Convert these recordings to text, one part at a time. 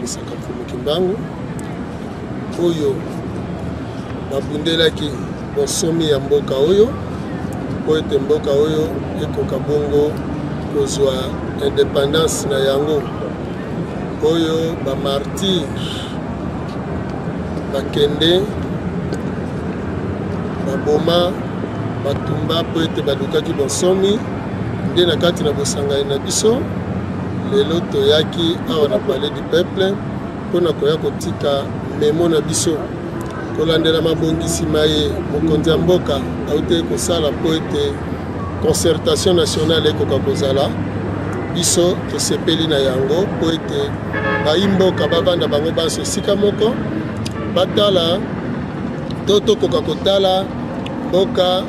misaka Kimbangu oyo babundelaki bosomi ya mboka oyo po ete mboka oyo ekoka bongo kozwa indépendance na yango oyo ba martyr bakende baboma batumba po ete balukaki bosomi nde na kati na bosangani na biso lelo toyaki awa na palais du peuple mpona koya kotika memo na biso kolandela mabongisi maye mokonzi ya mboka auti kosala po ete concertation nationale ekoka kozala biso tosepeli na yango po ete bayi mboka bavanda bango banso esika moko batala to tokoka kotala mboka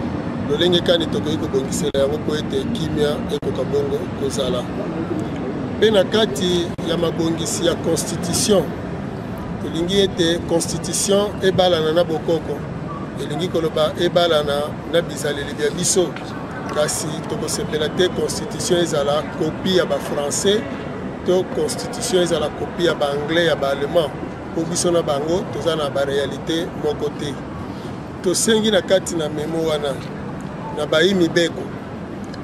lolenge kani tokoki kobongisela yango po ete kimia ekoka bongo kozala mpe na kati ya mabongisi ya constitution elingi ete constitution ebalana na bokoko elingi koloba ebalana na bizaleli bya biso kasi tokosepela te constitution ezala kopi ya bafrançais to constitution ezala kopi ya baanglais ya baallemand po biso na bango toza na barealité moko te tosengi na kati na memo wana na bayi mibeko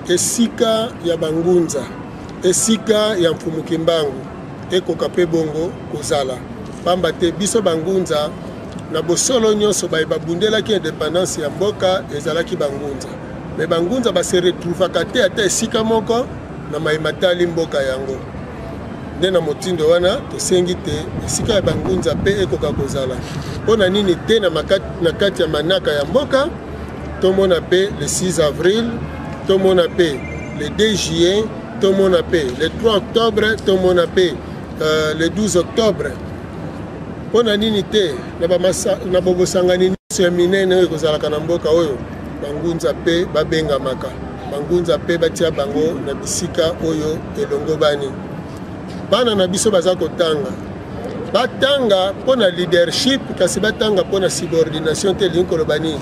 esika ya bangunza esika ya mfumu Kimbangu ekoka pe bongo kozala pamba te biso bangunza na bosolo nyonso bayi babundelaki indépendance ya mboka ezalaki bangunza me bangunza base retrouvaka te ata esika moko na mayimatali mboka yango nde na motindo wana tosengi te esika ya bangunza pe ekoka kozala mpona nini te na kati ya manaka ya mboka tomona pe le 6 avril tomona pe le 2 juillet tomona pe le 3 octobre tomona pe le 12 octobre mpona nini te na bobosangani nyonso ya minene oyo ekozalaka na mboka oyo bangunza pe babengamaka bangunza pe batia bango na bisika oyo elongo bani bana na biso baza kotanga batanga mpona leadership kasi batanga mpona subordination te elingi koloba nini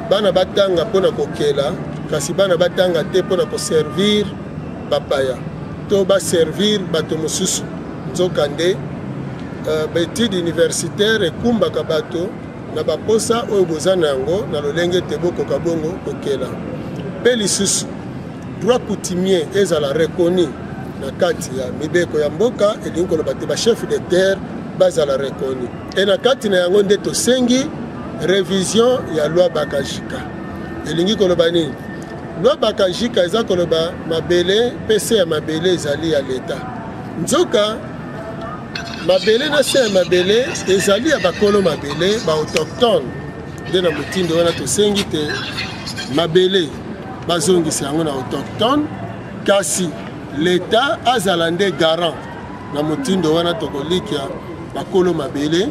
bana batanga mpona kokela kasi bana batanga te mpona koservir bapaya to baservir bato mosusu nzokande baétude universitaire ekumbaka bato na baposa oyo boza na yango na lolenge te bokoka bongo kokela mpe lisusu droit coutumier ezala reconnu na kati ya mibeko ya mboka elingi koloba te bachef de terre bazala reconnu e na kati na yango nde tosengi révision ya loi Bakajika elingi koloba nini loi Bakajika eza koloba mabele pese ya mabele ezali ya leta nzoka mabele na se ya mabele ezali ya bakolo mabele baautochtone nde na motindo wana tosengi te mabele bazongisa yango na autochtone kasi leta azala nde garant na motindo wana tokolikia bakolo mabele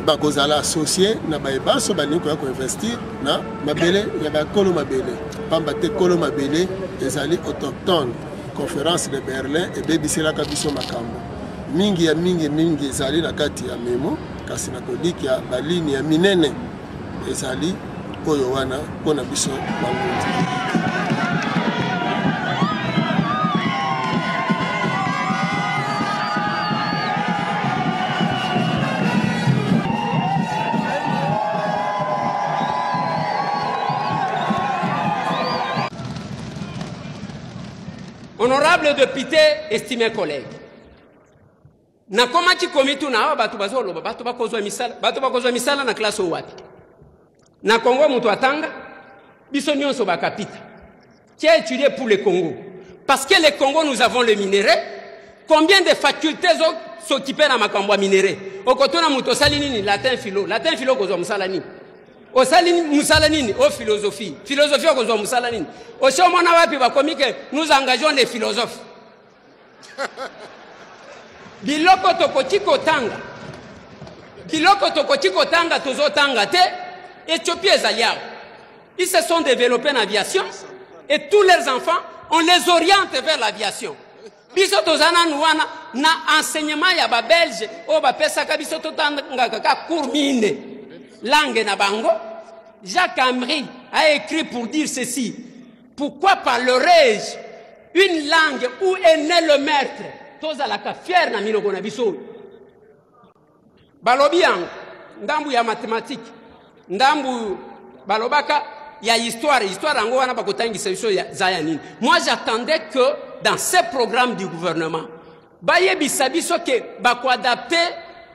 bakozala associé na bayebaso balingi koya koinvestir na mabele ya bakolo mabele pamba te kolo mabele ezali autochtone conférence de Berlin ebebiselaka biso makambo mingi ya mingi ezali na kati ya memo kasi na kolikia balini ya minene ezali oyo wana mpona biso bangunza. Honorable député, estimés collègues, na koma chikomitu na hawa batu bazolo batu bakozwa misala na klase wapi na Congo mutu atanga biso nyonso bakapita qui a étudié pour le Congo parce que le Congo nous avons le minerai combien de facultés s'occuper na makambo minerai okotona mutu sali nini latin philo kozwa musala nini osali musala nini o philosophie kozwa musala nini osomona wapi bakomike nous engageons les philosophes biloko tokotiko tanga tozotanga te Éthiopie ezaliao ils se sont développés en aviation et tous leurs enfants on les oriente vers l'aviation biso tozana nuana na enseignement ya ba belge o ba pesaka biso totanga kaka cours mine langue na bango. Jacques Amri a écrit pour dire ceci: pourquoi parlerai-je une langue où est né le maître tozalaka fier na minoko na biso. Balobi yango ndambu ya mathématique, ndambu balobaka ya histoire yango wana bakotangisa biso za ya nini. Moi j'attendais que dans ces programmes du gouvernement bayebisa biso ke bakoadapter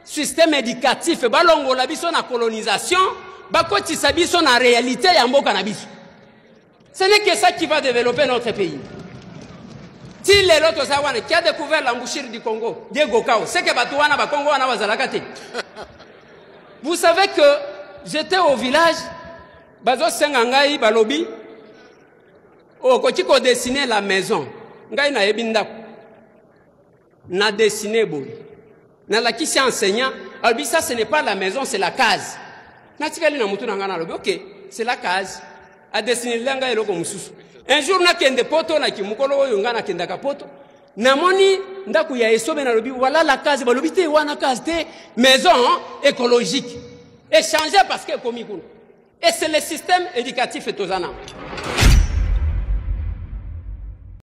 système éducatif balongola biso na colonisation bakotisa biso na réalité ya mboka na biso. Ce n'est que ça qui va développer notre pays. Si les autres qui a découvert l'embouchure du Congo, Diego Kao, c'est que Batouana, Bakongo, Anawazalakate. Vous savez que j'étais au village, Bazo Sengangai, Balobi, au Kotiko dessiné la maison. Ngai na ebinda. Na dessiné boy. Na la qui s'est enseignant, alors ça ce n'est pas la maison, c'est la case. Na tikali na mutu na ngana lobi, OK, c'est la case. A dessiné l'anga eloko mususu. Un jour na kende poto na kimukolo oyo ngana kenda kapoto. Namoni ndaku ya esobe na lobi voilà la case balobi te wana case te maison écologique. Échanger parce que komi kuna. Et c'est le système éducatif tozana.